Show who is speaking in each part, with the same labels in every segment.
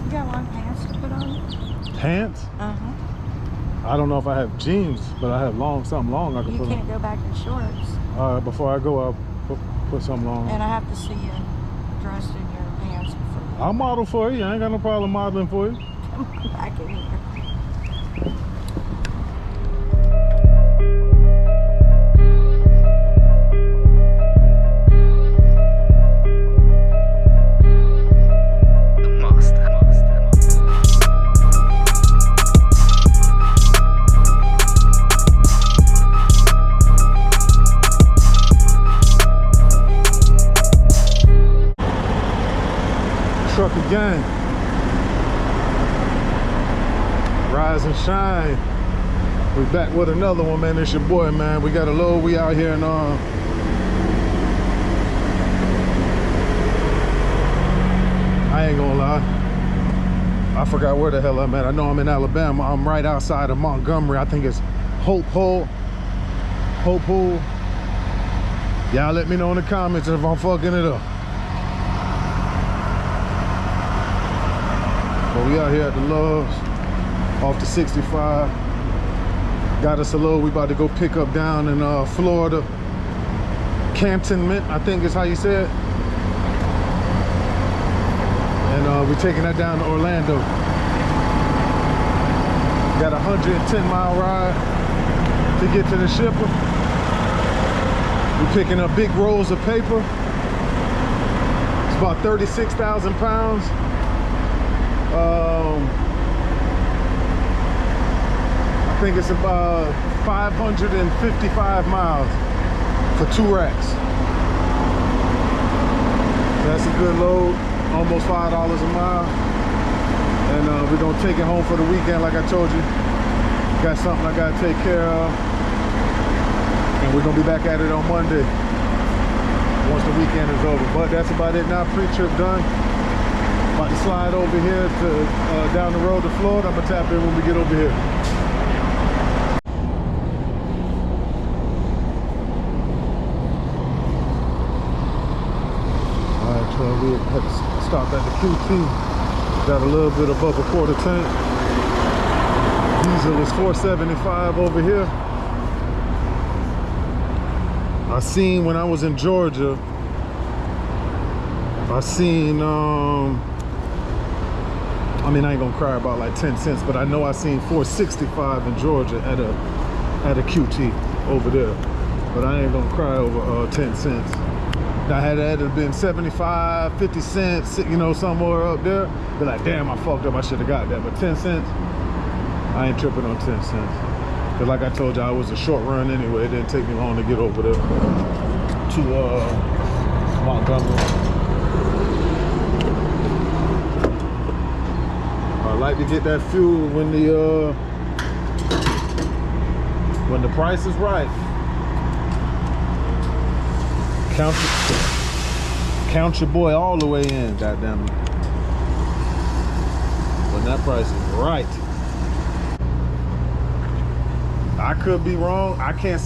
Speaker 1: You got long pants to put on?
Speaker 2: Pants?
Speaker 1: Uh-huh.
Speaker 2: I don't know if I have jeans, but I have something long I can put on.
Speaker 1: You can't go back in shorts.
Speaker 2: All right, before I go, I'll put something long.
Speaker 1: And I have to see you dressed in your pants before.
Speaker 2: I'll model for you. I ain't got no problem modeling for you.
Speaker 1: Come on back in here.
Speaker 2: Trucker gang, rise and shine. We back with another one, man. It's your boy, man. We got a load. We out here in I ain't gonna lie, I forgot where the hell I'm at. I know I'm in Alabama. I'm right outside of Montgomery. I think it's Hope Hole. Y'all let me know in the comments if I'm fucking it up. But we out here at the Loves, off the 65. Got us a load we about to go pick up down in Florida. Cantonment, I think is how you say it. And we're taking that down to Orlando. Got a 110-mile ride to get to the shipper. We're picking up big rolls of paper. It's about 36,000 pounds. I think it's about 555 miles for 2 racks. That's a good load, almost $5 a mile. And we're gonna take it home for the weekend, like I told you. Got something I gotta take care of. And we're gonna be back at it on Monday, once the weekend is over. But that's about it now, pre-trip done. About to slide over here to down the road to Florida. I'm gonna tap in when we get over here. All right, y'all, we had to stop at the QT. Got a little bit above a quarter tank. Diesel is $4.75 over here. I seen when I was in Georgia, I seen I mean, I ain't gonna cry about like 10 cents, but I know I seen $4.65 in Georgia at a QT over there. But I ain't gonna cry over 10 cents. Now, had it been 75, 50 cents, you know, somewhere up there, be like, damn, I fucked up, I should have got that. But 10 cents, I ain't tripping on 10 cents. Cause like I told you, I was a short run anyway. It didn't take me long to get over there to Montgomery. I like to get that fuel when the price is right. Count your boy all the way in, goddamn it. When that price is right. I could be wrong. I can't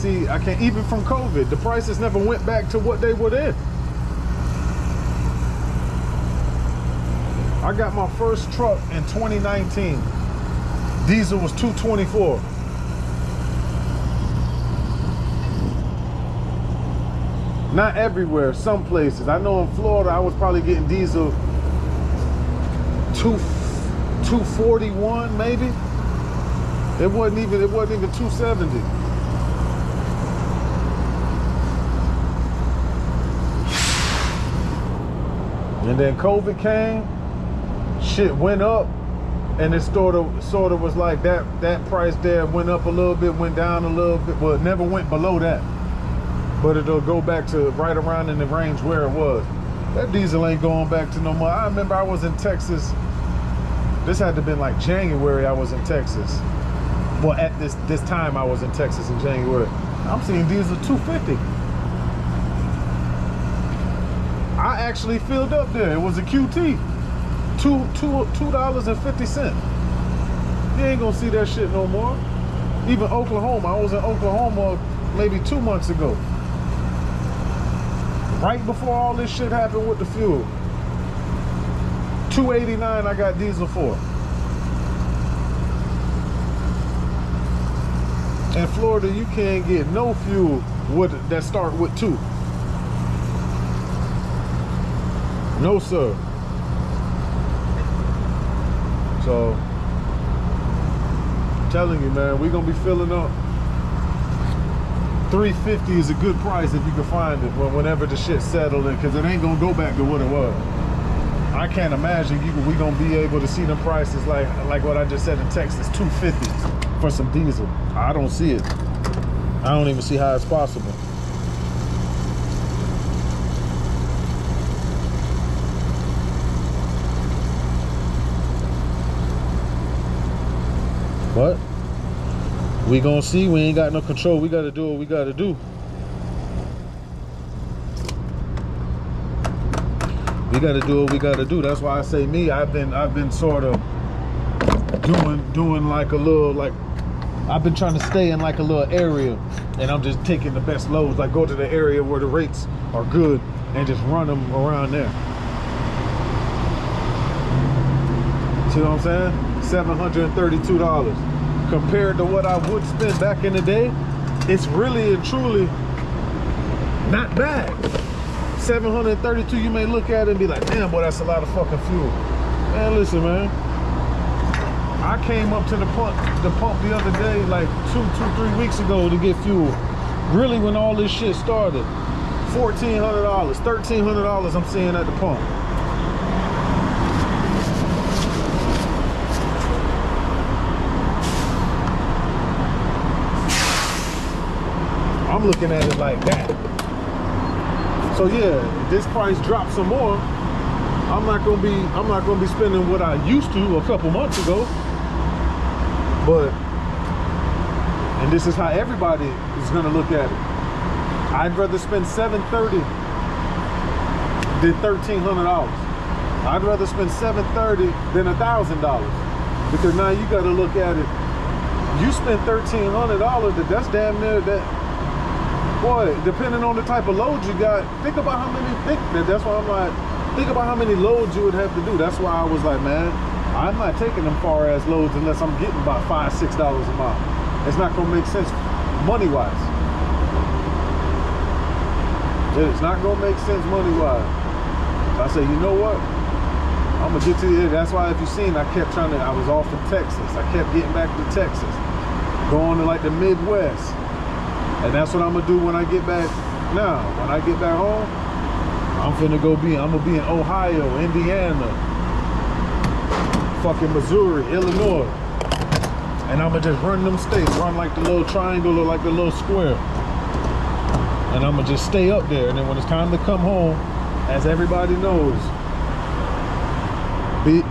Speaker 2: even from COVID, the prices never went back to what they were then. I got my first truck in 2019. Diesel was $2.24. Not everywhere, some places. I know in Florida, I was probably getting diesel $2.41 maybe. It wasn't even $2.70. And then COVID came. Shit went up, and it sort of was like that price there went up a little bit, went down a little bit, well, it never went below that, but it'll go back to right around in the range where it was. That diesel ain't going back to no more. I remember I was in Texas. This had to have been like January. I was in Texas. Well, at this time I was in Texas in January. I'm seeing diesel $2.50. I actually filled up there. It was a QT. $2.50. You ain't gonna see that shit no more. Even Oklahoma. I was in Oklahoma maybe 2 months ago. Right before all this shit happened with the fuel. $2.89 I got diesel for. In Florida, you can't get no fuel that start with 2. No, sir. So, I'm telling you, man, we're gonna be filling up. $3.50 is a good price if you can find it whenever the shit settled in, because it ain't gonna go back to what it was. I can't imagine we gonna be able to see them prices like what I just said in Texas, $2.50 for some diesel. I don't see it. I don't even see how it's possible. But we gonna see. We ain't got no control. We gotta do what we gotta do. We gotta do what we gotta do. That's why I say me. I've been sort of doing like a little I've been trying to stay in like a little area, and I'm just taking the best loads. Like go to the area where the rates are good and just run them around there. See what I'm saying? $732 compared to what I would spend back in the day. It's really and truly not bad. 732, you may look at it and be like, damn, boy, that's a lot of fucking fuel. Man, listen, man. I came up to the pump the other day, like 3 weeks ago to get fuel. Really, when all this shit started, $1,400, $1,300 I'm seeing at the pump. I'm looking at it like that. So yeah, if this price drops some more, I'm not gonna be spending what I used to a couple months ago. But, and this is how everybody is gonna look at it. I'd rather spend $730 than $1,300. I'd rather spend $730 than $1,000, because now you gotta look at it. You spend $1,300, that's damn near that. Boy, depending on the type of load you got, think about how many, that's why I'm like, think about how many loads you would have to do. That's why I was like, man, I'm not taking them far ass loads unless I'm getting about $5, $6 a mile. It's not gonna make sense money-wise. It's not gonna make sense money-wise. So I said, you know what? I'm gonna get to you. That's why if you seen, I was off in Texas. I kept getting back to Texas, going to like the Midwest. And that's what I'm gonna do when I get back. Now, when I get back home, I'm gonna be in Ohio, Indiana, fucking Missouri, Illinois. And I'm gonna just run them states, run like the little triangle or like the little square. And I'm gonna just stay up there. And then when it's time to come home, as everybody knows,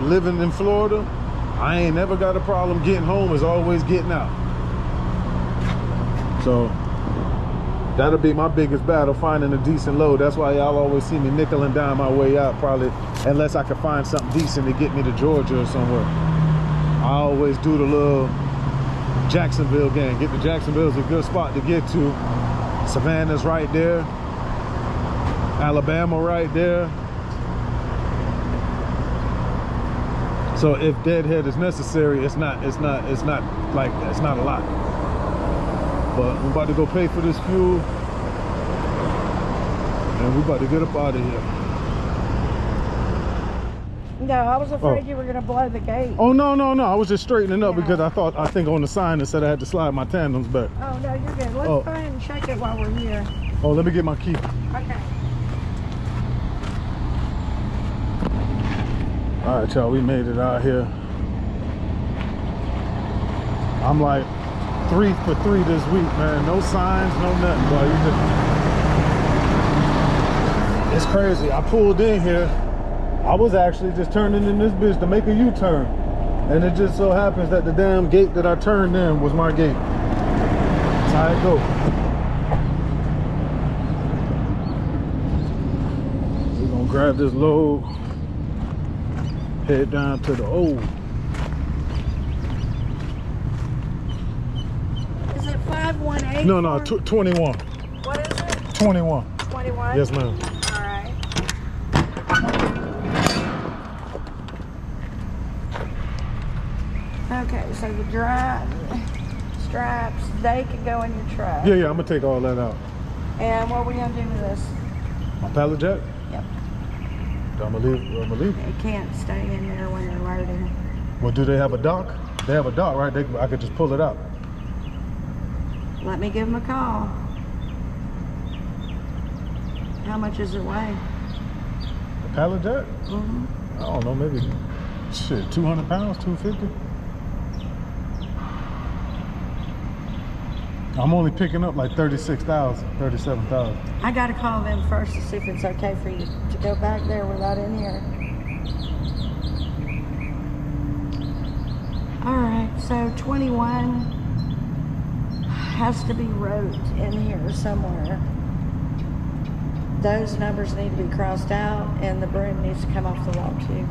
Speaker 2: living in Florida, I ain't never got a problem getting home. It's always getting out. So that'll be my biggest battle, finding a decent load. That's why y'all always see me nickel and dime my way out, probably, unless I can find something decent to get me to Georgia or somewhere. I always do the little Jacksonville game. Get to Jacksonville is a good spot to get to. Savannah's right there. Alabama right there. So if deadhead is necessary, it's not a lot. But we're about to go pay for this fuel, and we're about to get up out of here.
Speaker 1: No, I was afraid you were going to blow the gate.
Speaker 2: Oh, no. I was just straightening up because I think on the sign it said I had to slide my tandems back.
Speaker 1: Oh, no, you're good. Let's go ahead and check it while we're here.
Speaker 2: Oh, let me get my key.
Speaker 1: Okay.
Speaker 2: All right, y'all, we made it out here. I'm like 3 for 3 this week, man. No signs, no nothing, boy. It's crazy. I pulled in here. I was actually just turning in this bitch to make a U-turn. And it just so happens that the damn gate that I turned in was my gate. That's how it goes. We're gonna grab this load, head down to the old.
Speaker 1: Is it 518?
Speaker 2: No, 21.
Speaker 1: What is it?
Speaker 2: 21.
Speaker 1: 21?
Speaker 2: Yes, ma'am.
Speaker 1: All right. Okay, so the dry straps, they could go in your truck.
Speaker 2: Yeah, I'm gonna take all that out.
Speaker 1: And what are we gonna do with this?
Speaker 2: My pallet jack?
Speaker 1: Yep.
Speaker 2: I'm gonna leave it.
Speaker 1: It can't stay in there when you're loading.
Speaker 2: Well, do they have a dock? They have a dock, right? I could just pull it out.
Speaker 1: Let me give them a call. How much does it weigh?
Speaker 2: A pallet jack?
Speaker 1: Mm-hmm.
Speaker 2: I don't know, maybe, shit, 200 pounds, 250? I'm only picking up like 36,000, 37,000.
Speaker 1: I gotta call them first to see if it's okay for you to go back there without in here. All right, so 21 has to be wrote in here somewhere. Those numbers need to be crossed out and the broom needs to come off the wall too.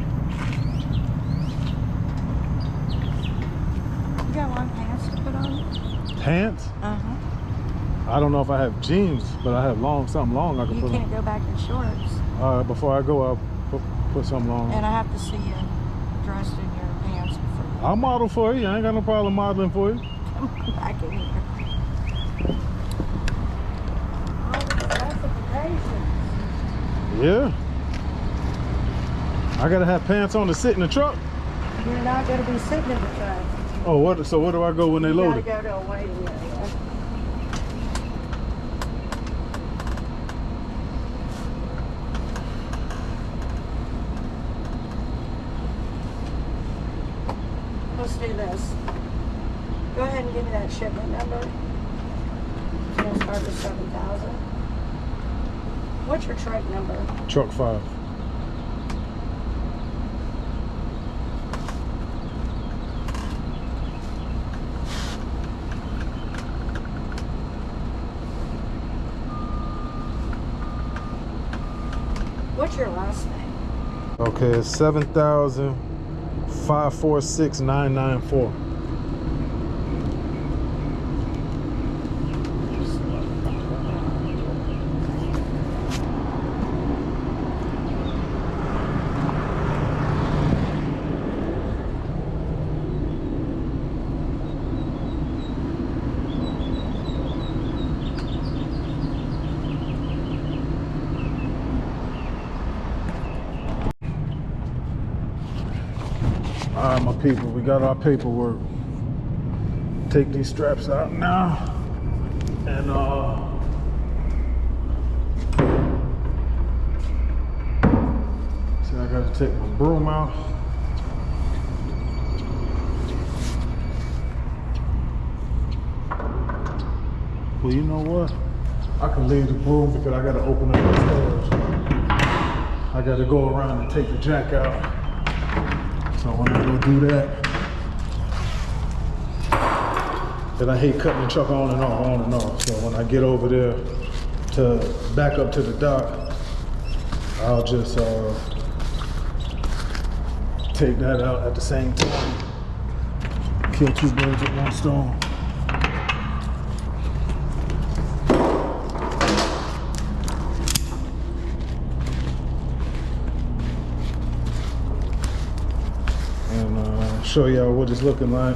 Speaker 1: You got long pants to put on?
Speaker 2: Pants?
Speaker 1: Uh-huh.
Speaker 2: I don't know if I have jeans, but I have something long I can
Speaker 1: You
Speaker 2: put
Speaker 1: can't
Speaker 2: on.
Speaker 1: go back in shorts.
Speaker 2: All right, before I go, I'll put something long.
Speaker 1: And I have to see you dressed in your pants before you
Speaker 2: I'll model for you. I ain't got no problem modeling for you.
Speaker 1: come back in here. All the specifications.
Speaker 2: Yeah. I gotta have pants on to sit in the truck.
Speaker 1: You're not going to be sitting in the truck.
Speaker 2: Oh, what? So where do I go when they
Speaker 1: You
Speaker 2: load
Speaker 1: got to
Speaker 2: it?
Speaker 1: go to a waiting area. Let's do this. Go ahead and give me that shipment number. It's going to start with 7,000. What's your truck number?
Speaker 2: Truck 5.
Speaker 1: What's your last name?
Speaker 2: Okay, it's 7,546,994. All right, my people, we got our paperwork. Take these straps out now. And see, I gotta take my broom out. Well, you know what? I can leave the broom because I gotta open up the storage. I gotta go around and take the jack out. So when I go do that, then I hate cutting the truck on and off. So when I get over there to back up to the dock, I'll just take that out at the same time. Kill two birds with one stone. Show y'all what it's looking like.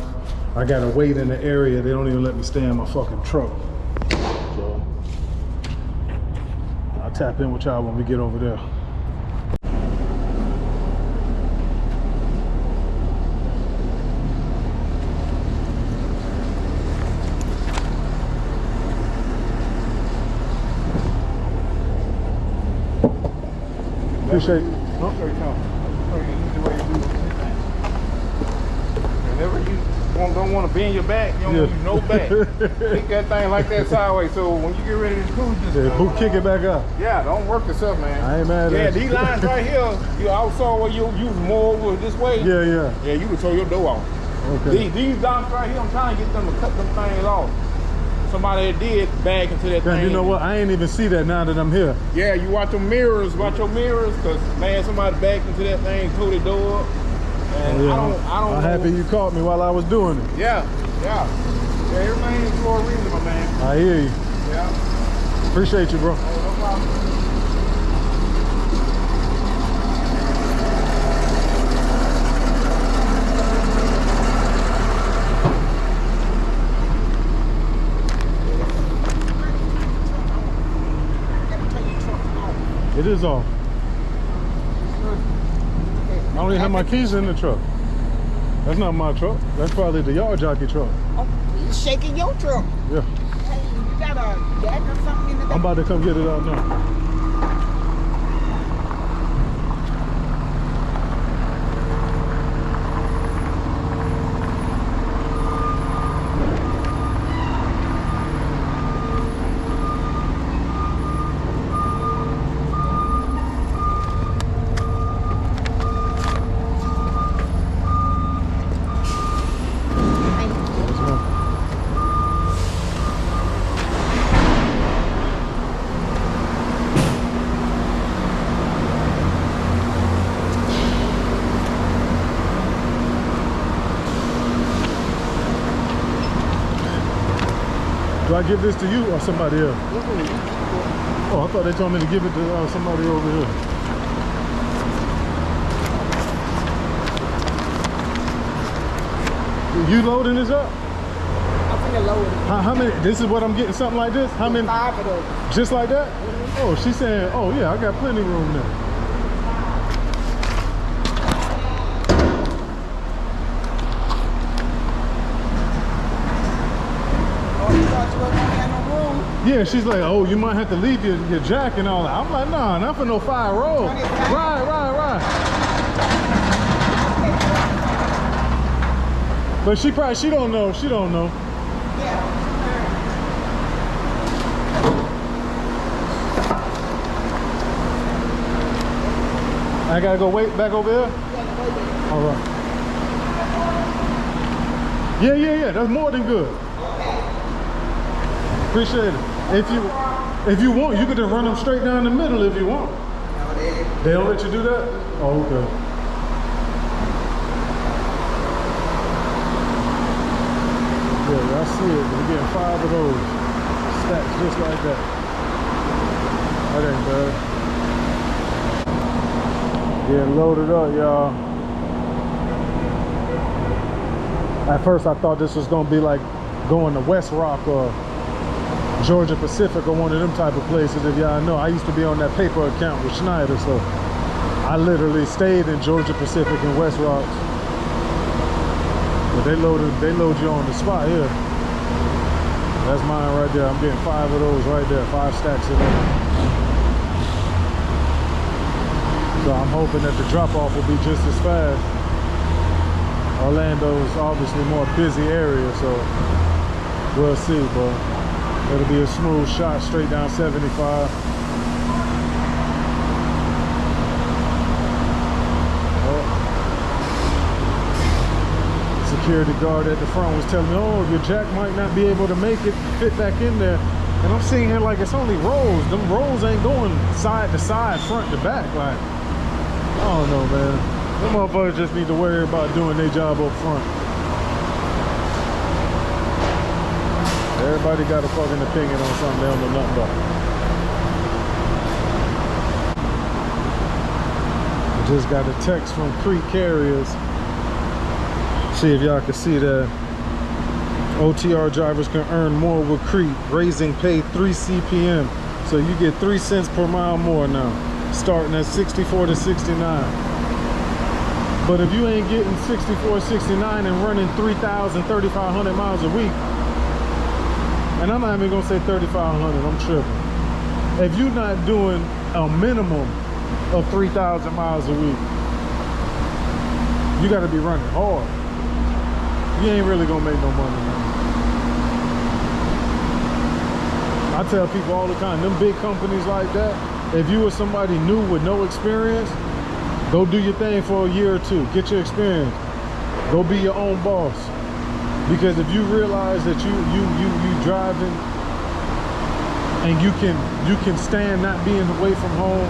Speaker 2: I gotta wait in the area. They don't even let me stay in my fucking truck. So I'll tap in with y'all when we get over there. Appreciate it.
Speaker 3: Whenever you don't want to bend your back, you don't use no back. Kick that thing like that sideways. So when you get ready to do, just
Speaker 2: Kick it back up.
Speaker 3: Yeah, don't work this up, man.
Speaker 2: I ain't mad at you.
Speaker 3: These lines right here, you outsaw where you more over this way.
Speaker 2: Yeah.
Speaker 3: Yeah, you would throw your dough off.
Speaker 2: Okay.
Speaker 3: These dots right here, I'm trying to get them to cut them things off. Somebody that did bag into that thing.
Speaker 2: You know what? I ain't even see that now that I'm here.
Speaker 3: Yeah, you watch your mirrors, because man, somebody backed into that thing, tore the door up. And
Speaker 2: Yeah,
Speaker 3: I don't
Speaker 2: I'm
Speaker 3: know.
Speaker 2: happy you caught me while I was doing it.
Speaker 3: Yeah, everything is for a reason, my man.
Speaker 2: I hear you.
Speaker 3: Yeah.
Speaker 2: Appreciate you, bro.
Speaker 3: No problem.
Speaker 2: it is off. I don't even have my keys in the truck. That's not my truck. That's probably the yard jockey truck.
Speaker 4: Oh, he's shaking your truck.
Speaker 2: Yeah.
Speaker 4: Hey, you got a jack or something in the back?
Speaker 2: I'm about to come get it out now. Do I give this to you or somebody else? Oh, I thought they told me to give it to somebody over here. You loading this up?
Speaker 4: I'm finna load it.
Speaker 2: How many? This is what I'm getting, something like this? How many?
Speaker 4: 5 of those.
Speaker 2: Just like that? Oh, she's saying, oh yeah, I got plenty of room there.
Speaker 4: Oh, you thought you wasn't gonna have no room?
Speaker 2: Yeah, she's like, oh, you might have to leave your jack and all that. I'm like, nah, not for no 5 roll. Right. But she don't know. She don't know.
Speaker 4: Yeah.
Speaker 2: I gotta go wait back over here? All right. Yeah. That's more than good. Appreciate it. If you want, you could just run them straight down the middle if you want. They don't let you do that? Oh, okay. Yeah, I see it. We're getting 5 of those stacks just like that. That ain't bad. Getting loaded up, y'all. At first I thought this was gonna be like going to West Rock or Georgia Pacific or one of them type of places. If y'all know, I used to be on that paper account with Schneider, so I literally stayed in Georgia Pacific and West Rocks. But they load you on the spot here. That's mine right there. I'm getting 5 of those right there, 5 stacks of them. So I'm hoping that the drop-off will be just as fast. Orlando's obviously more busy area, so we'll see, but it'll be a smooth shot straight down 75. Security guard at the front was telling me, oh, your jack might not be able to make it fit back in there. And I'm sitting here like it's only rolls. Them rolls ain't going side to side, front to back. Like, I don't know, man. Them motherfuckers just need to worry about doing their job up front. Everybody got a fucking opinion on something they don't know nothing about. I just got a text from Crete Carriers. See if y'all can see that. OTR drivers can earn more with Crete, raising pay 3 CPM. So you get 3 cents per mile more now, starting at 64 to 69. But if you ain't getting 64, 69 and running 3,000, 3,500 miles a week, and I'm not even gonna say 3,500, I'm tripping. If you're not doing a minimum of 3,000 miles a week, you gotta be running hard. You ain't really gonna make no money, man. I tell people all the time, them big companies like that, if you were somebody new with no experience, go do your thing for a year or 2. Get your experience. Go be your own boss. Because if you realize that you driving and you can stand not being away from home,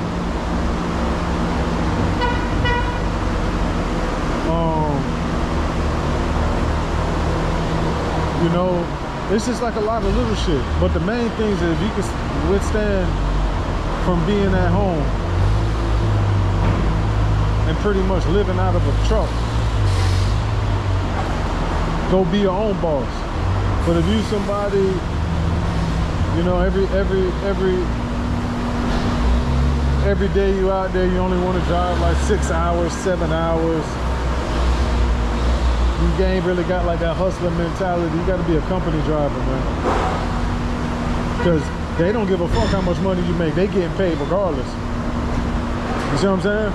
Speaker 2: you know, it's just like a lot of little shit. But the main thing is that if you can withstand from being at home and pretty much living out of a truck, go be your own boss. But if you every day you out there, you only want to drive like 6 hours, 7 hours. You ain't really got like that hustler mentality. You got to be a company driver, man. Because they don't give a fuck how much money you make. They getting paid regardless. You see what I'm saying?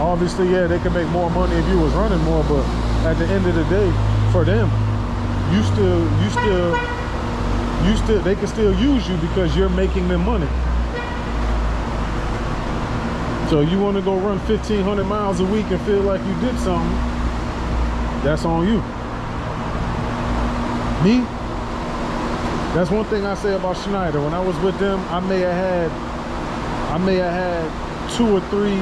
Speaker 2: Obviously, yeah, they can make more money if you was running more, but at the end of the day, for them, they can still use you because you're making them money. So you want to go run 1,500 miles a week and feel like you did something, that's on you. Me, that's one thing I say about Schneider. When I was with them, I may have had 2 or 3,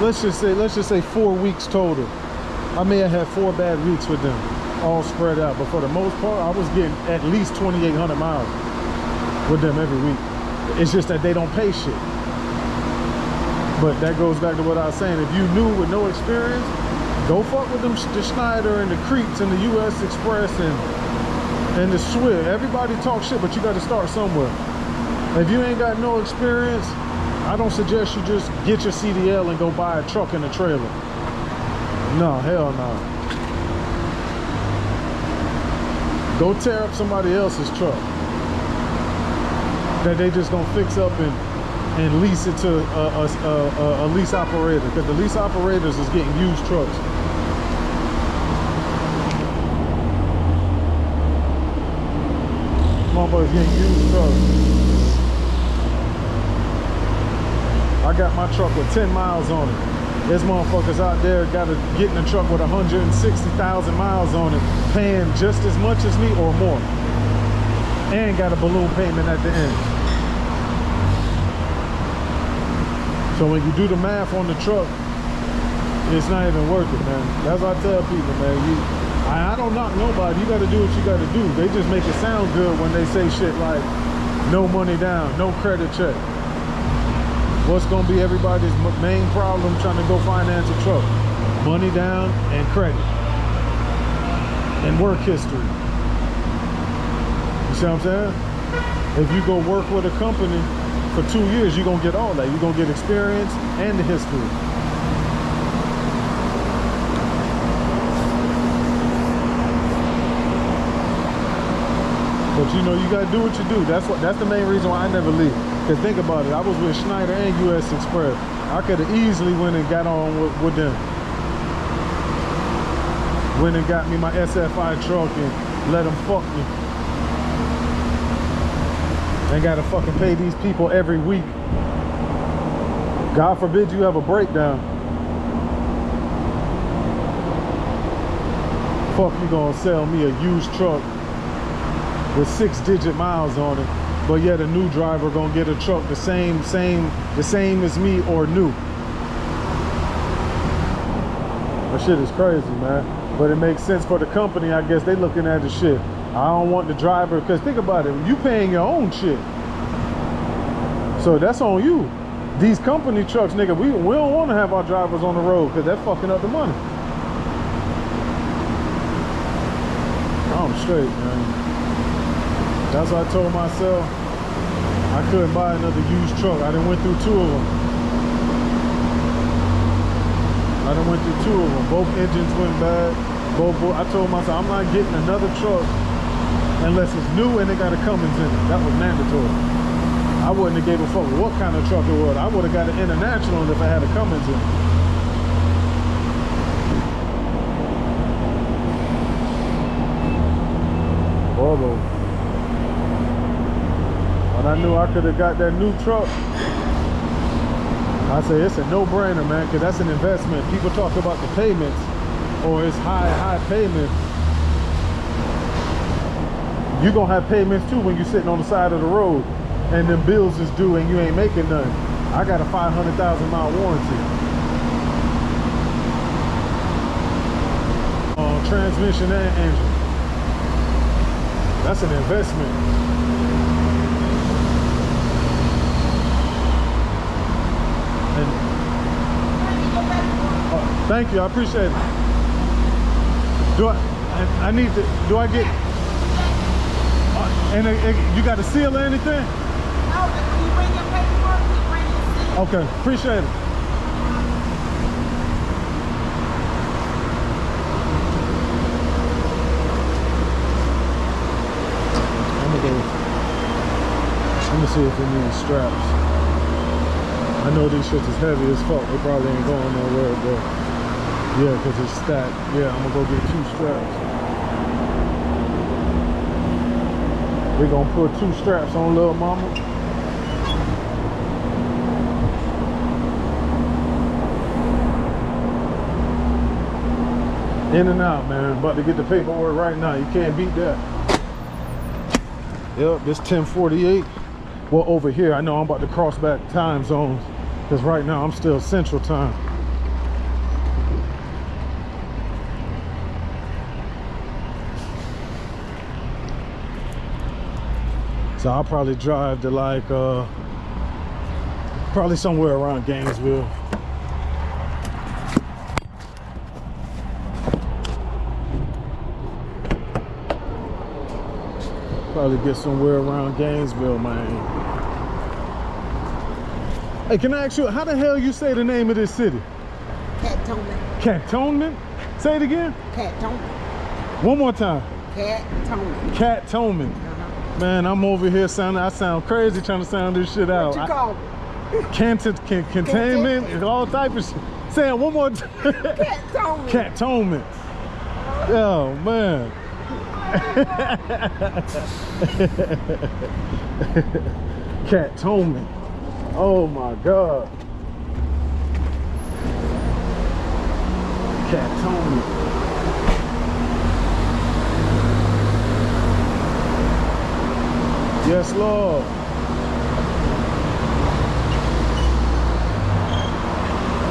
Speaker 2: let's just say 4 weeks total. I may have had 4 bad weeks with them, all spread out. But for the most part, I was getting at least 2,800 miles with them every week. It's just that they don't pay shit. But that goes back to what I was saying. If you new with no experience, go fuck with them, the Schneider and the Creeks and the US Express and the Swift. Everybody talk shit, but you got to start somewhere. If you ain't got no experience, I don't suggest you just get your CDL and go buy a truck and a trailer. No, hell no. Go tear up somebody else's truck that they just gonna fix up and lease it to a lease operator, because the lease operators is getting used trucks. Motherfuckers getting used trucks. I got my truck with 10 miles on it. There's motherfuckers out there got to get in a truck with 160,000 miles on it, paying just as much as me or more, and got a balloon payment at the end. So when you do the math on the truck, it's not even worth it, man. That's what I tell people, man. I don't knock nobody. You got to do what you got to do. They just make it sound good when they say shit like no money down, no credit check. What's gonna be everybody's main problem trying to go finance a truck? Money down and credit and work history. You see what I'm saying? If you go work with a company for 2 years, you're gonna get all that. You're gonna get experience and the history. But you know, you gotta do what you do. That's the main reason why I never leave. Cause think about it, I was with Schneider and US Express. I could have easily went and got on with them. Went and got me my SFI truck and let them fuck me. And gotta fucking pay these people every week. God forbid you have a breakdown. Fuck, you gonna sell me a used truck with 6-digit miles on it, but yet a new driver gonna get a truck the same as me or new. That shit is crazy, man. But it makes sense for the company. I guess they looking at the shit. I don't want the driver, because think about it, you paying your own shit, so that's on you. These company trucks, nigga, we don't want to have our drivers on the road because they're fucking up the money. I'm straight, man. That's what I told myself. I couldn't buy another used truck. I done went through 2 of them. Both engines went bad. I told myself, I'm not getting another truck unless it's new and it got a Cummins in it. That was mandatory. I wouldn't have gave a fuck what kind of truck it was. I would have got an International if I had a Cummins in it. Horrible. When I knew I could have got that new truck, I say it's a no-brainer, man, because that's an investment. People talk about the payments, or it's high payment. You're gonna have payments too when you're sitting on the side of the road and them bills is due and you ain't making none. I got a 500,000 mile warranty. Transmission and engine. That's an investment. And thank you, I appreciate it. Do I get, and you got a seal or anything?
Speaker 4: No, when you bring your paperwork, we bring your seal.
Speaker 2: Okay, appreciate it. I'm gonna see if they need straps. I know these shits is heavy as fuck. They probably ain't going nowhere, but yeah, because it's stacked. Yeah, I'm gonna go get 2 straps. We're gonna put 2 straps on little mama. In and out, man. About to get the paperwork right now. You can't beat that. Yep, this 10:48. Well, over here, I know I'm about to cross back time zones because right now I'm still Central Time. So I'll probably drive to like, probably somewhere around Gainesville. Probably get somewhere around Gainesville, man. Hey, can I ask you, how the hell you say the name of this city?
Speaker 4: Cantonment.
Speaker 2: Cantonment? Say it again.
Speaker 4: Cantonment.
Speaker 2: One more time.
Speaker 4: Cantonment.
Speaker 2: Cantonment. Man, I'm over here sounding, I sound crazy trying to sound this shit out.
Speaker 4: What you call it?
Speaker 2: Containment and all type of shit. Say it one more time.
Speaker 4: Cantonment.
Speaker 2: Cantonment. Oh, man. Cantonment. Oh my God. Cantonment. Yes, Lord.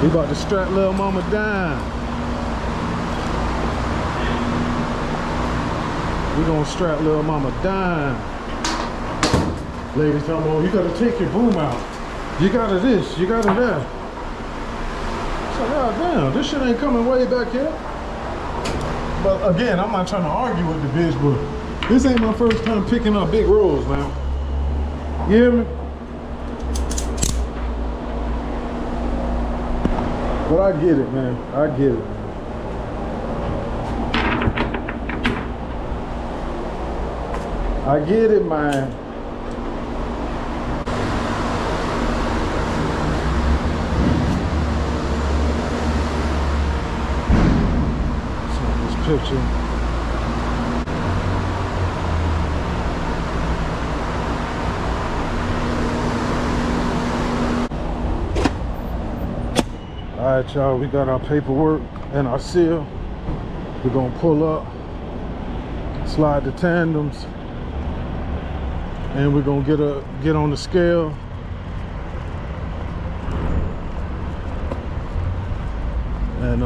Speaker 2: We about to strap little mama down. We gonna strap little mama down. Ladies, tell me, oh, you gotta take your boom out. You gotta this, you gotta that. So, God damn, this shit ain't coming way back here. But again, I'm not trying to argue with the bitch, but this ain't my first time picking up big rolls, man. You hear me? But I get it, man. I get it. I get it, man. So this picture. All right, y'all, we got our paperwork and our seal. We're gonna pull up, slide the tandems, and we're gonna get on the scale. And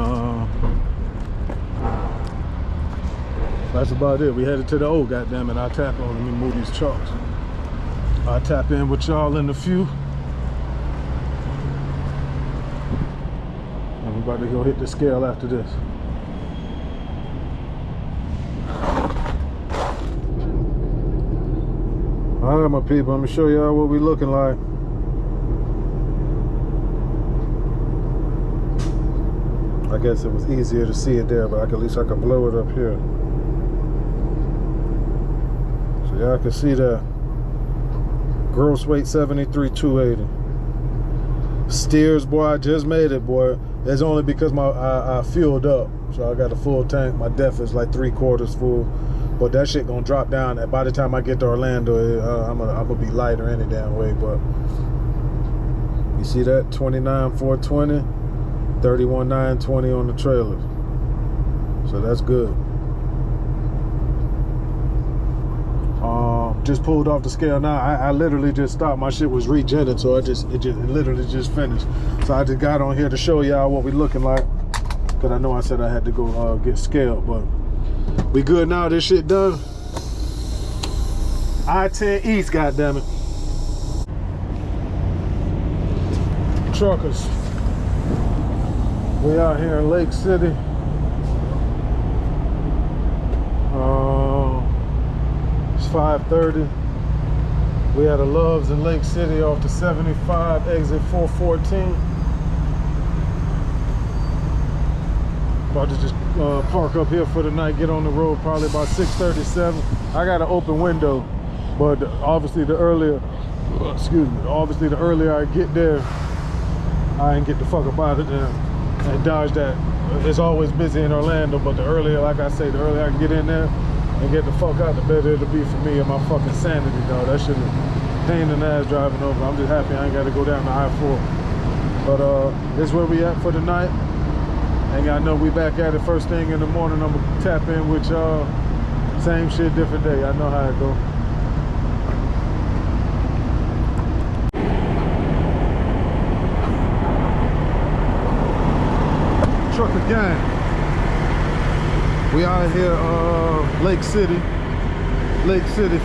Speaker 2: that's about it. We headed to the O, goddammit. I'll tap on, let me move these chalks. I'll tap in with y'all in a few. And we're about to go hit the scale after this. All right, my people, I'm gonna show y'all what we looking like. I guess it was easier to see it there, but at least I could blow it up here. So y'all can see that. Gross weight 73,280. Steers, boy, I just made it, boy. It's only because I fueled up. So I got a full tank. My def is like 3/4 full. But that shit gonna drop down. And by the time I get to Orlando, I'm gonna be lighter any damn way. But you see that? 29,420, 31,920 on the trailers. So that's good. Just pulled off the scale now. I literally just stopped. My shit was regenerated, so it literally just finished. So I just got on here to show y'all what we looking like. Cause I know I said I had to go get scaled, but we good now. This shit done. I-10 East, goddammit. Truckers. We out here in Lake City. It's 5:30. We had a Loves in Lake City off the 75, exit 414. About to just park up here for the night, get on the road probably about 6:37. I got an open window, but obviously the earlier, obviously the earlier I get there, I ain't get the fuck up out of there and dodge that. It's always busy in Orlando, but the earlier, like I say, the earlier I can get in there and get the fuck out, the better it'll be for me and my fucking sanity, dog. That shit is pain in the ass driving over. I'm just happy I ain't got to go down the I-4. But this is where we at for the night. And y'all know we back at it first thing in the morning. I'm gonna tap in with y'all. Same shit, different day. I know how it go. Trucker gang. We out here, Lake City,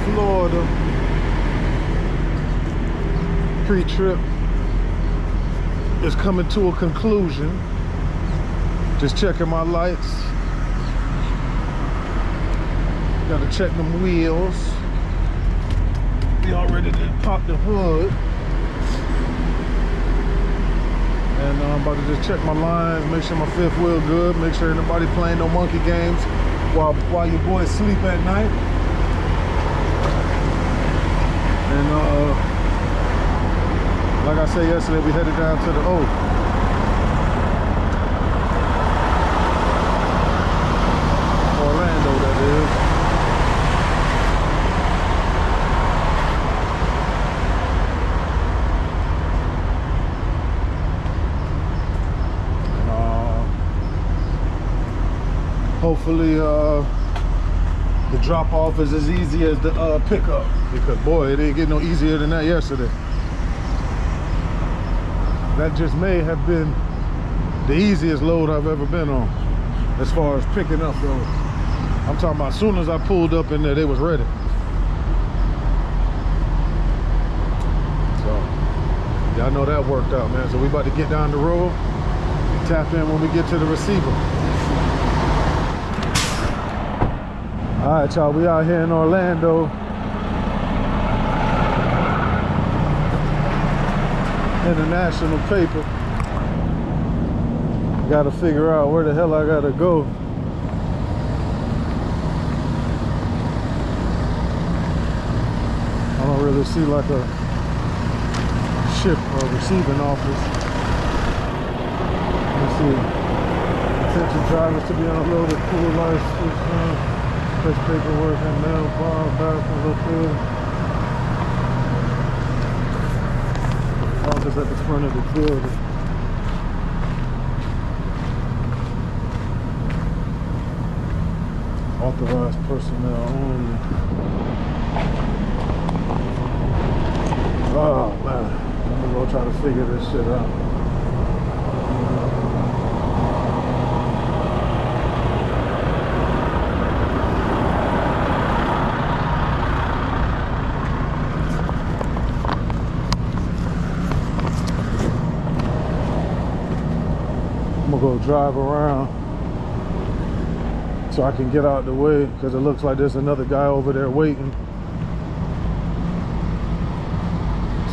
Speaker 2: Florida. Pre-trip is coming to a conclusion. Just checking my lights. Gotta check them wheels. We already did pop the hood. And I'm about to just check my lines, make sure my fifth wheel good, make sure nobody playing no monkey games while your boys sleep at night. And like I said yesterday, we headed down to the O. Orlando, that is. Hopefully the drop off is as easy as the pickup, because boy, it didn't get no easier than that yesterday. That just may have been the easiest load I've ever been on as far as picking up though. I'm talking about as soon as I pulled up in there, they was ready. So y'all know that worked out, man. So we about to get down the road, tap in when we get to the receiver. All right, y'all, we out here in Orlando. International paper. Gotta figure out where the hell I gotta go. I don't really see like a ship or receiving office. Let's see. Attention drivers to be unloaded, pool license, place paperwork and mail, bar, bathroom located. Office at the front of the building. Authorized personnel only. Oh man, I'm gonna go try to figure this shit out. I'm gonna go drive around so I can get out of the way, because it looks like there's another guy over there waiting.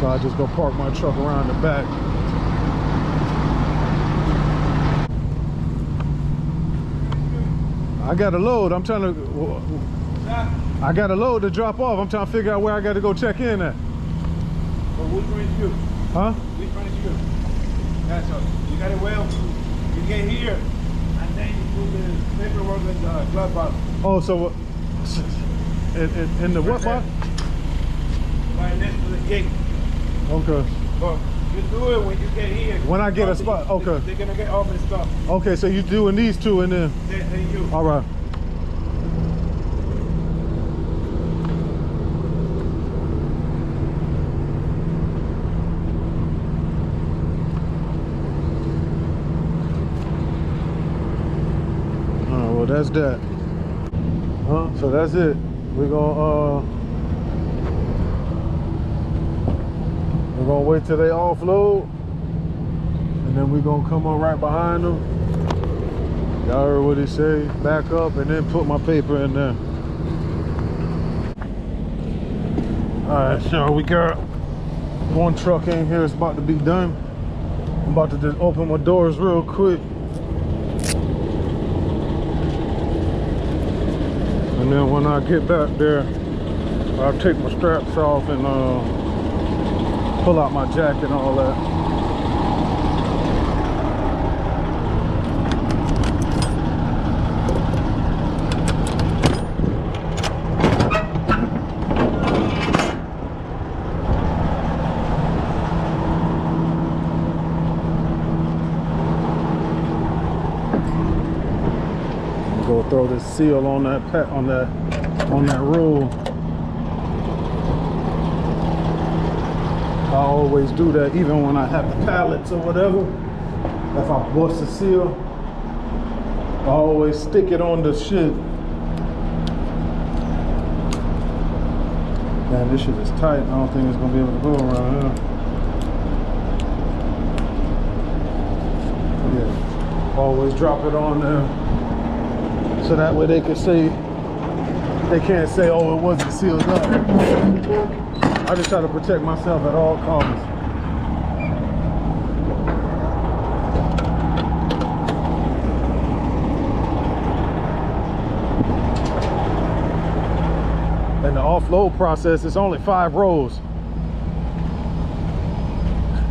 Speaker 2: So I just go park my truck around the back. I got a load. I'm trying to. I got a load to drop off. I'm trying to figure out where I got to go check in at.
Speaker 3: Well, which one is you?
Speaker 2: Huh?
Speaker 3: Which one is you? That's all. You got it well. You get here, and then you put the paperwork in the glove box.
Speaker 2: Oh, so in the what box?
Speaker 3: Right next to the gate.
Speaker 2: Okay.
Speaker 3: But you do it when you get here.
Speaker 2: When I get a spot, okay.
Speaker 3: They're gonna get all this stuff.
Speaker 2: Okay, so you doing these two and then.
Speaker 3: Then you.
Speaker 2: All right. Well, that's that. Huh? So that's it. We're gonna wait till they offload, and then we're gonna come on right behind them. Y'all heard what he say? Back up and then put my paper in there. Alright, so we got one truck in here. It's about to be done. I'm about to just open my doors real quick. And then when I get back there, I'll take my straps off and pull out my jacket and all that. Go throw this seal on that roll. I always do that, even when I have the pallets or whatever. If I bust a seal, I always stick it on the shit. Man, this shit is tight. I don't think it's gonna be able to go around here. Yeah, always drop it on there, so that way they can say, they can't say, oh, it wasn't sealed up. I just try to protect myself at all costs. And the offload process is only 5 rows.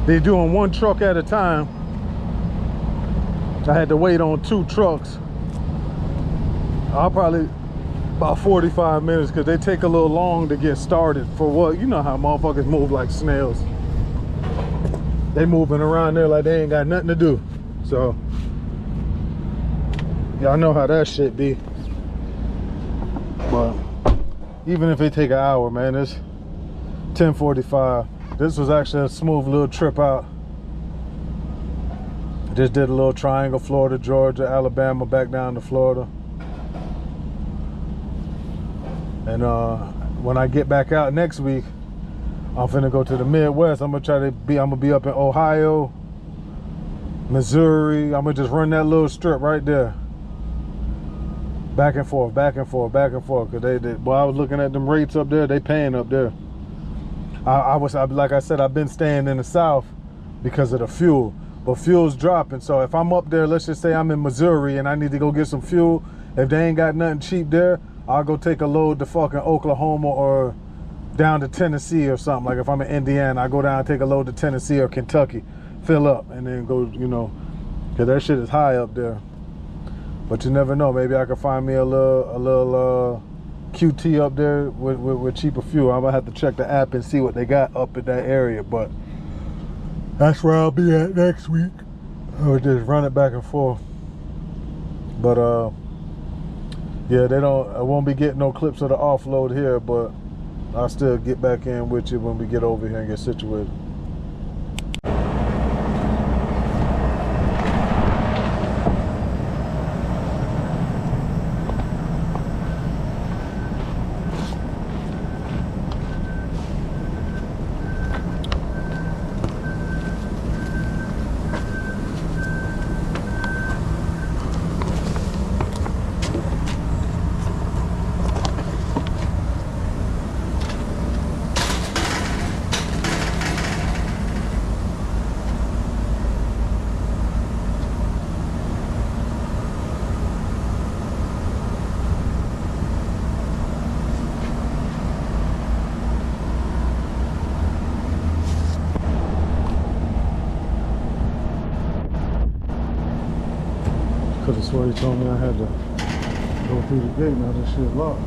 Speaker 2: They're doing 1 truck at a time. I had to wait on 2 trucks. I'll probably about 45 minutes because they take a little long to get started. For what? You know how motherfuckers move like snails. They moving around there like they ain't got nothing to do. So y'all know how that shit be. But even if it take an hour, man, it's 10:45. This was actually a smooth little trip out. Just did a little triangle, Florida, Georgia, Alabama, back down to Florida. And when I get back out next week, I'm finna go to the Midwest. I'm gonna be up in Ohio, Missouri. I'm gonna just run that little strip right there. Back and forth, back and forth, back and forth. Cause boy, I was looking at them rates up there. They paying up there. Like I said, I've been staying in the South because of the fuel. But fuel's dropping. So if I'm up there, let's just say I'm in Missouri and I need to go get some fuel. If they ain't got nothing cheap there, I'll go take a load to fucking Oklahoma or down to Tennessee or something. Like if I'm in Indiana, I go down and take a load to Tennessee or Kentucky, fill up, and then go, you know, because that shit is high up there. But you never know. Maybe I can find me a little QT up there with cheaper fuel. I'm gonna have to check the app and see what they got up in that area. But that's where I'll be at next week. I'll just run it back and forth. But yeah, I won't be getting no clips of the offload here, but I'll still get back in with you when we get over here and get situated. Could have sworn he told me I had to go through the gate. Now this shit locked.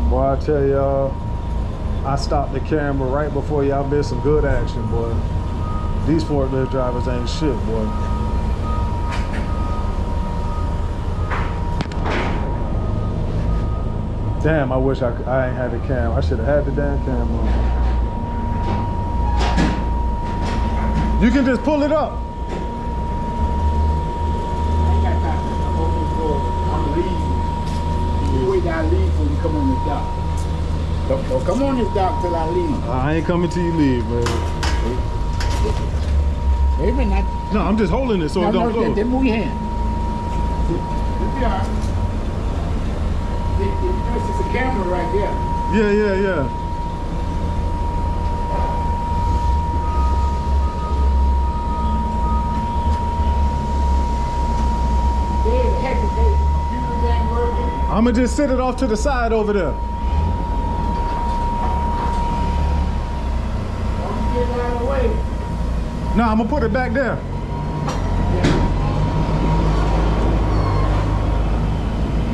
Speaker 2: Boy, I tell y'all, I stopped the camera right before y'all missed some good action, boy. These forklift drivers ain't shit, boy. Damn, I wish I ain't had the camera. I should have had the damn camera. You can just pull it up.
Speaker 4: I
Speaker 5: till I leave before you come on this dock. Don't come on this dock till I leave.
Speaker 2: I ain't coming till you leave, man.
Speaker 5: Wait a minute.
Speaker 2: No, I'm just holding it so it don't go.
Speaker 5: Then move your hand. This be all right. This is a camera right there.
Speaker 2: Yeah. I'ma just sit it off to the side over there.
Speaker 5: Don't get out of the way.
Speaker 2: No, I'm gonna put it back there.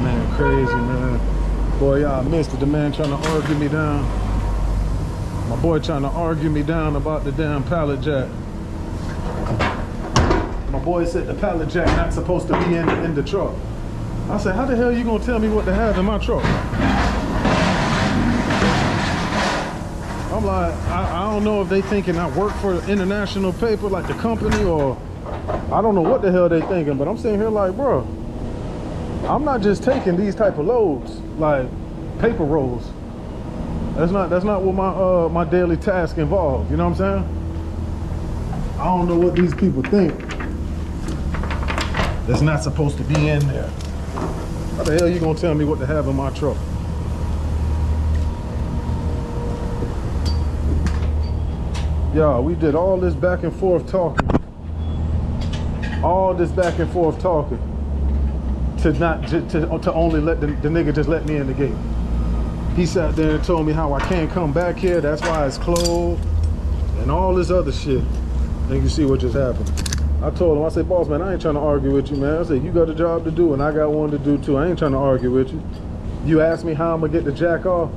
Speaker 2: Man, crazy, man. Boy, y'all missed it. The man trying to argue me down. My boy trying to argue me down about the damn pallet jack. My boy said the pallet jack not supposed to be in the truck. I said, how the hell you gonna tell me what to have in my truck? I'm like, I don't know if they thinking I work for international paper like the company, or I don't know what the hell they thinking, but I'm sitting here like, bro, I'm not just taking these type of loads, like paper rolls. That's not what my daily task involves, you know what I'm saying? I don't know what these people think that's not supposed to be in there. How the hell you gonna tell me what to have in my truck? Y'all, we did all this back and forth talking. All this back and forth talking to only let the nigga just let me in the gate. He sat there and told me how I can't come back here, that's why it's closed, and all this other shit. And you see what just happened. I told him, I said, boss man, I ain't trying to argue with you, man. I said, you got a job to do and I got one to do too. I ain't trying to argue with you. You asked me how I'm gonna get the jack off.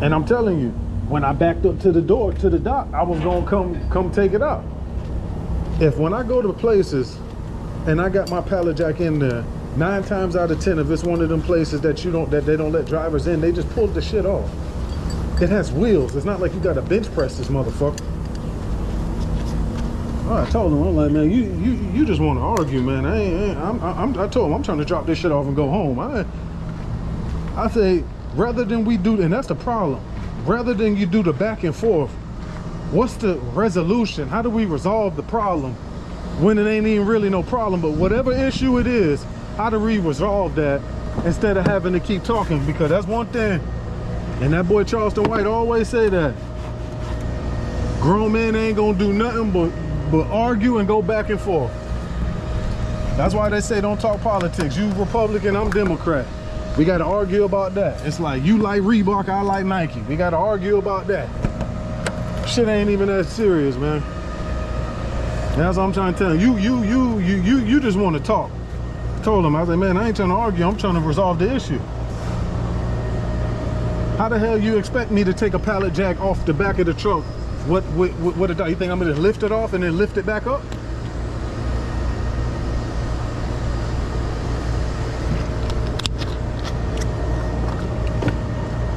Speaker 2: And I'm telling you, when I backed up to the door, to the dock, I was gonna come take it out. When I go to places and I got my pallet jack in there, 9 times out of 10, if it's one of them places that they don't let drivers in, they just pull the shit off. It has wheels. It's not like you gotta bench press this motherfucker. I told him, I'm like, man, you just want to argue, man. I told him I'm trying to drop this shit off and go home. I say, rather than we do, and that's the problem, rather than you do the back and forth, what's the resolution? How do we resolve the problem when it ain't even really no problem? But whatever issue it is, how do we resolve that instead of having to keep talking? Because that's one thing, and that boy Charleston White always say that grown men ain't gonna do nothing but argue and go back and forth. That's why they say don't talk politics. You Republican, I'm Democrat. We got to argue about that. It's like you like Reebok, I like Nike. We got to argue about that. Shit ain't even that serious, man. That's what I'm trying to tell you. You just want to talk. I told him, I said, man, I ain't trying to argue. I'm trying to resolve the issue. How the hell you expect me to take a pallet jack off the back of the truck? What you think I'm gonna lift it off and then lift it back up?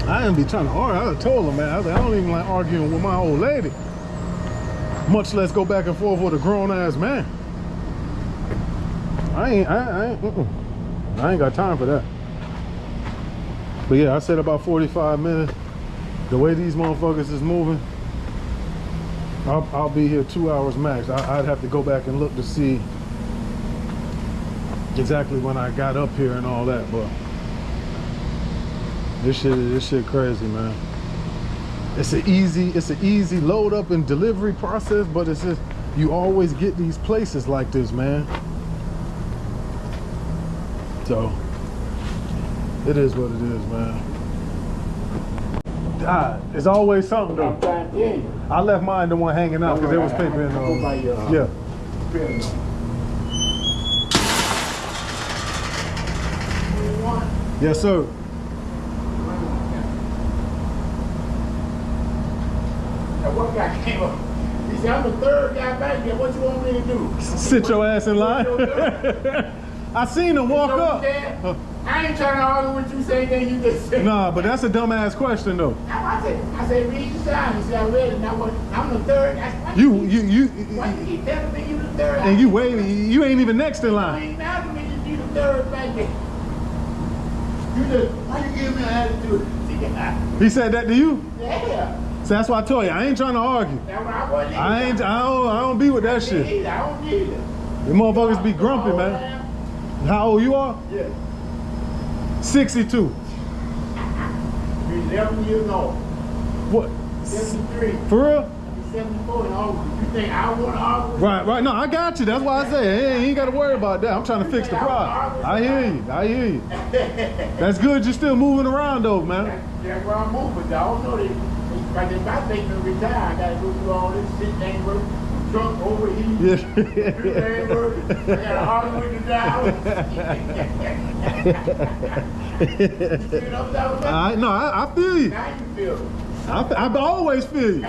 Speaker 2: I didn't be trying to argue. I told him, man, I don't even like arguing with my old lady, much less go back and forth with a grown-ass man. I ain't got time for that. But yeah, I said about 45 minutes. The way these motherfuckers is moving, I'll be here 2 hours max. I'd have to go back and look to see exactly when I got up here and all that, but this shit crazy, man. It's an easy load up and delivery process, but it's just, you always get these places like this, man. So it is what it is, man. It's always something though. I left mine the one hanging out because there was paper in there. Yeah. Yes, sir.
Speaker 5: That one guy came up. He said, I'm the third guy back here. What you want me to do?
Speaker 2: Sit your ass in line. I seen him walk up.
Speaker 5: I ain't trying to argue with you, saying that you just said.
Speaker 2: Nah, but that's a dumbass question though.
Speaker 5: I said, read the sign. He said, I read it. Now I'm the third. Why
Speaker 2: You
Speaker 5: you keep telling me you the third?
Speaker 2: and you waiting. You ain't even next in
Speaker 5: You
Speaker 2: line.
Speaker 5: ain't asking me to be the third back there. You just, why you give me an attitude?
Speaker 2: He said that to you?
Speaker 5: Yeah.
Speaker 2: So that's why I told you, I ain't trying to argue.
Speaker 5: That's what I wasn't
Speaker 2: I don't be with that shit.
Speaker 5: I don't need it.
Speaker 2: The motherfuckers be grumpy, man. How old you are?
Speaker 5: Yeah.
Speaker 2: 62.
Speaker 5: You're 11 years old.
Speaker 2: What?
Speaker 5: 73.
Speaker 2: For real?
Speaker 5: 74 and all. You think I want to argue?
Speaker 2: Right. No, I got you. That's why I say, hey, you ain't got to worry about that. I'm trying to fix the problem. I hear you. That's good. You're still moving around though, man.
Speaker 5: That's where I'm moving. I don't know. If I think to retire, I got to go through all this shit. Ain't work. Truck overheat.
Speaker 2: Yeah.
Speaker 5: Computer ain't work. I got to argue with the driver. You know what I'm talking about?
Speaker 2: No, I feel you.
Speaker 5: Now you feel it.
Speaker 2: I always feel you.
Speaker 5: I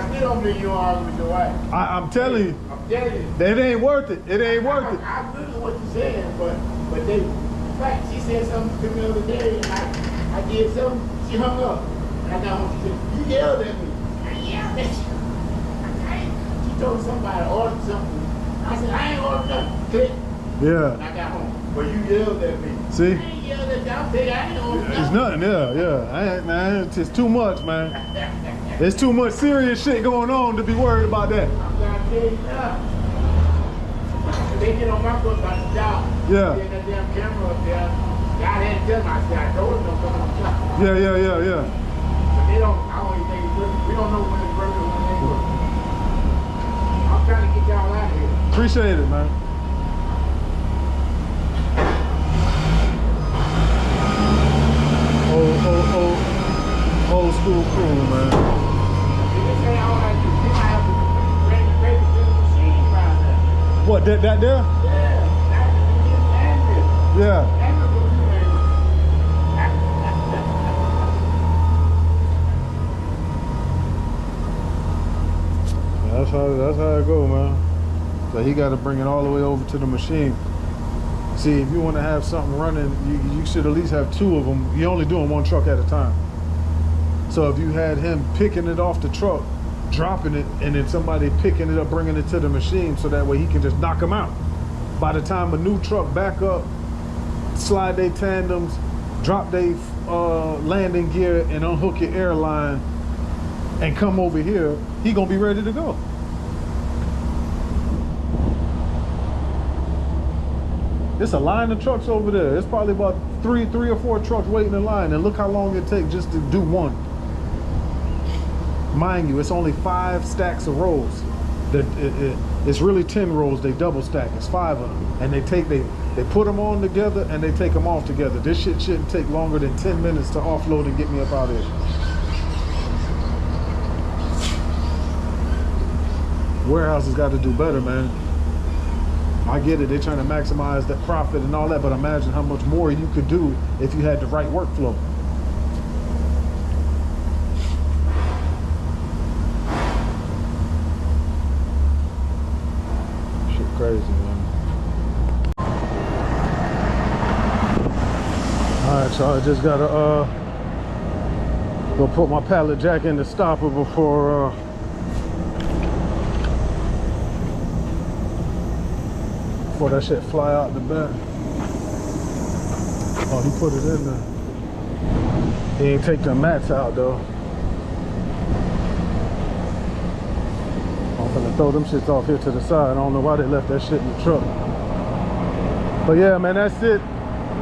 Speaker 5: still don't think you argue with your wife.
Speaker 2: I'm telling you.
Speaker 5: I'm telling you.
Speaker 2: It ain't worth it. It ain't worth it.
Speaker 5: I listen what you're saying, but they, in fact, she said something to me the other day, and I did something, she hung up. And I got home, she said, you yelled at me. I yelled at you. She told somebody to order something. I said, I ain't ordered nothing. Click.
Speaker 2: Yeah.
Speaker 5: And I got home. But you yelled at me.
Speaker 2: See?
Speaker 5: I ain't yelled at you. I'll tell you, I ain't ordered
Speaker 2: It's
Speaker 5: nothing.
Speaker 2: nothing, yeah. Man, it's too much, man. There's too much serious shit going on to be worried about that.
Speaker 5: I'm gonna tell you now. They get on my foot about the job.
Speaker 2: Yeah.
Speaker 5: They had that damn camera up there. God had to tell me. I said, I told them don't come on the job.
Speaker 2: Yeah.
Speaker 5: But they don't, I don't even think it's working. We don't know when it's working or when it ain't working. I'm trying to get y'all out of here.
Speaker 2: Appreciate it, man. Old school crew, man.
Speaker 5: This ain't all I do. This I have to bring the paper to the machine around there.
Speaker 2: What, that there?
Speaker 5: Yeah. That's
Speaker 2: Yeah. That's how it go, man. So he got to bring it all the way over to the machine. See, if you want to have something running, you should at least have two of them. You're only doing one truck at a time. So if you had him picking it off the truck, dropping it, and then somebody picking it up, bringing it to the machine, so that way he can just knock them out. By the time a new truck back up, slide their tandems, drop their landing gear, and unhook your airline, and come over here, he gonna be ready to go. It's a line of trucks over there. It's probably about three or four trucks waiting in line, and look how long it takes just to do one. Mind you, it's only 5 stacks of rolls. It's really 10 rolls. They double stack. It's 5 of them, and they put them on together and they take them off together. This shit shouldn't take longer than 10 minutes to offload and get me up out of here. Warehouses got to do better, man. I get it, they're trying to maximize the profit and all that, but imagine how much more you could do if you had the right workflow. Shit crazy, man. Alright, so I just gotta go put my pallet jack in the stopper before that shit fly out the back. Oh, he put it in there. He ain't take the mats out though. I'm gonna throw them shits off here to the side. I don't know why they left that shit in the truck. But yeah, man, that's it.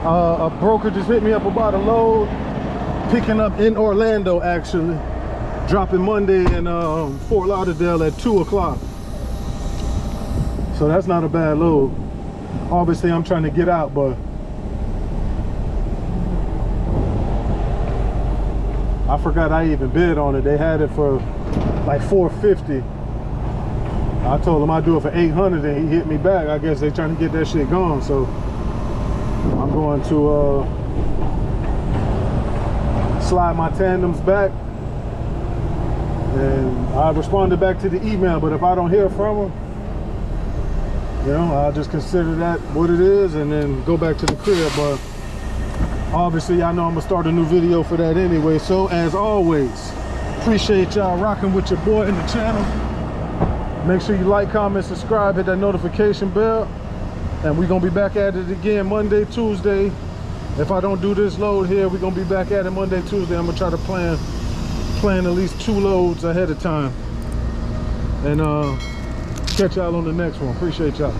Speaker 2: A broker just hit me up about a load, picking up in Orlando actually, dropping Monday in Fort Lauderdale at 2 o'clock. So that's not a bad load. Obviously, I'm trying to get out, but I forgot I even bid on it. They had it for like $450. I told him I'd do it for $800, and he hit me back. I guess they're trying to get that shit gone. So I'm going to slide my tandems back, and I responded back to the email. But if I don't hear from them, you know, I'll just consider that what it is and then go back to the crib. But obviously, I know I'm gonna start a new video for that anyway. So as always, appreciate y'all rocking with your boy in the channel. Make sure you like, comment, subscribe, hit that notification bell. And we're gonna be back at it again Monday, Tuesday, If I don't do this load here, we're gonna be back at it Monday, Tuesday. I'm gonna try to plan at least 2 loads ahead of time. And catch y'all on the next one. Appreciate y'all.